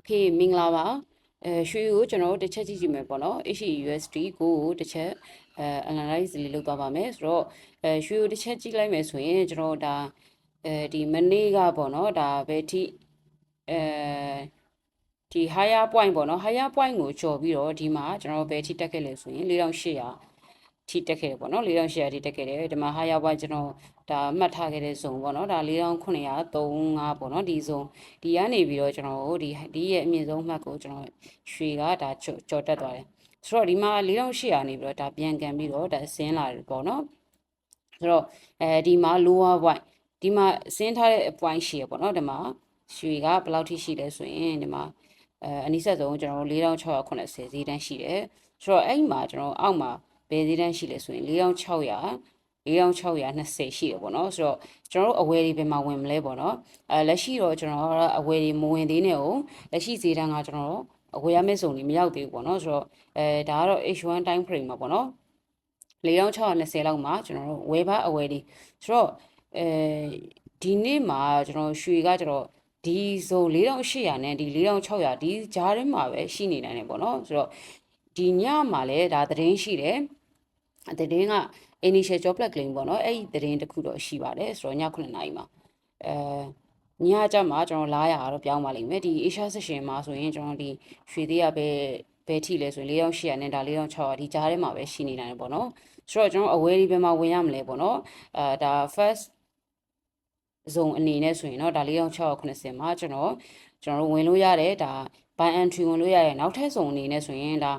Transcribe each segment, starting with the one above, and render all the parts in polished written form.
Okay မင်္ဂလာပါရွှေကိုကျွန်တော်တို့တစ်ချက်ကြည့်ကြည့်မယ်ပေါ့နော် HUSD ကိုတစ်ချက်analyze လေးလုပ်သွားပါမယ်ဆိုတော့ရွှေကိုတစ်ချက်ကြည့်လိုက်မယ်ဆိုရင်ကျွန်တော်ဒါဒီမနေ့ကပေါ့နော်ဒါဘယ်ထိဒီ higher point ပေါ့နော် higher point ကိုကျော်ပြီးတော့ဒီမှာကျွန်တော်ဘယ်ထိတက်ခဲ့လဲဆိုရင်4800ထိတက်ခဲ့တယ်ပေါ့နော်4800ထိတက်ခဲ့တယ်ဒီမှာ higher point ကျွန်တော်ဒါမှတ်ထားခဲ့တဲ့ zone ပေါ့နော်ဒါ4935ပေါ့နော်ဒီ zone ဒီကနေပြီးတော့ကျွန်တော်တို့ဒီရဲ့အမြင့်ဆုံးမှတ်ကိုကျွန်တော်ရွှေကဒါကျော်တက်သွားတယ်ဆိုတော့ဒီမှာ4800နေပြီးတော့ဒါပြန်ကန်ပြီးတော့ဒါဆင်းလာတယ်ပေါ့နော်ဆိုတော့ဒီမှာ lower point ဒီမှာဆင်းထားတဲ့ point ရှိရပေါ့နော်ဒီမှာရွှေကဘယ်လောက်ထိရှိလဲဆိုရင်ဒီမှာအနည်းဆက်ဆုံးကျွန်တော်4680ဈေးတန်းရှိတယ်ဆိုတော့အဲ့မှာကျွန်တော်အောက်မှာဘယ်ဈေးတန်းရှိလဲဆိုရင်4620ရှိတယ်ပေါ့နော်ဆိုတော့ကျွန်တော်တို့အဝယ်တွေဘယ်မှာဝင်မလဲပေါ့နော်လက်ရှိတော့ကျွန်တော်အဝယ်တွေမဝင်သေးနဲ့ကိုလက်ရှိဈေးတန်းကကျွန်တော်အဝယ်ရမယ့်စုံတွေမရောက်သေးဘူးပေါ့နော်ဆိုတော့ဒါကတော့ H1 time frame မှာပေါ့နော်4620လောက်မှာကျွန်တော်တို့ဝယ်ပါအဝယ်တွေဆိုတော့ဒီနေ့မှာကျွန်တော်ရွှေကကျွန်တော်ဒီစုံ4800နဲ့ဒီ4600ဒီကြားထဲမှာပဲရှိနေနိုင်တယ်ပေါ့နော်ဆိုတော့ဒီညမှာလည်းဒါသတင်းရှိတယ်သတင်းက initial job claim ပေါ့နော်အဲ့ဒီသတင်းတစ်ခုတော့ရှိပါတယ်ဆိုတော့ည9နာရီမှာညကြမှာကျွန်တော်လာရတော့ပြောင်းပါလိမ့်မယ်ဒီ Asia session မှာဆိုရင်ကျွန်တော်ဒီရွှေသေးရဘယ်ထိလဲဆိုရင်4800နဲ့ဒါ4600ဒီကြားထဲမှာပဲရှိနေနိုင်တယ်ပေါ့နော်ဆိုတော့ကျွန်တော်အဝယ်ဒီဘယ်မှာဝင်ရမလဲပေါ့နော်ဒါ first zone အနေနဲ့ဆိုရင်เนาะဒါ4680မှာကျွန်တော်တို့ဝင်လို့ရတယ်ဒါ buy entry ဝင်လို့ရတယ်နောက်ထပ် zone အနေနဲ့ဆိုရင်ဒါ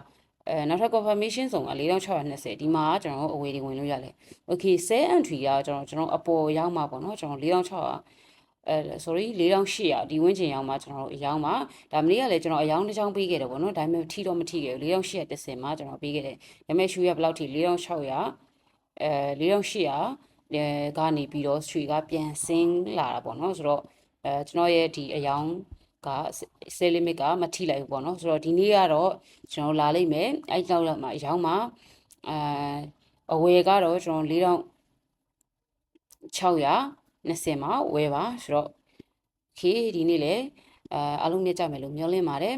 နောက်ထပ် confirmation zone က4620ဒီမှာကျွန်တော်အဝယ်တွေဝင်လို့ရတယ် okay sell entry ကကျွန်တော်အပေါ်ရောက်မှာပေါ့เนาะကျွန်တော်4600sorry 4800ဒီဝင်းချင်ရောက်မှာကျွန်တော်အယောင်းမှာဒါမနေ့ကလည်းကျွန်တော်အယောင်းတစ်ချောင်းပေးခဲ့တယ်ပေါ့နော်ဒါပေမဲ့ထိတော့မထိခဲ့ဘူး4810မှာကျွန်တော်ပေးခဲ့တယ်ဒါပေမဲ့ရှူရဘယ်လောက်ထိ46004800ကနေပြီးတော့ရွှေကပြန်ဆင်းလာတာပေါ့နော်ဆိုတော့ကျွန်တော်ရဲ့ဒီအယောင်းက sell limit ကမထိလိုက်ဘူးပေါ့နော်ဆိုတော့ဒီနေ့ကတော့ကျွန်တော်လာလိုက်မယ်အဲ့လောက်မှာအယောင်းမှာအဝယ်ကတော့ကျွန်တော်4620မှာဝယ်ပါဆိုတော့ okay ဒီနေ့လည်းအားလုံးမြတ်ကြမယ်လို့မျှော်လင့်ပါတယ်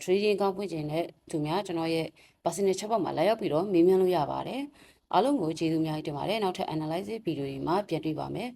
trading ကောင်းဖွင့်ခြင်းနဲ့သူများကျွန်တော်ရဲ့ personal chat box မှာလာရောက်ပြီးတော့မေးမြန်းလို့ရပါတယ်အားလုံးကိုကျေးဇူးအများကြီးတင်ပါတယ်နောက်ထပ် analysis video တွေမှာပြန်တွေ့ပါမယ်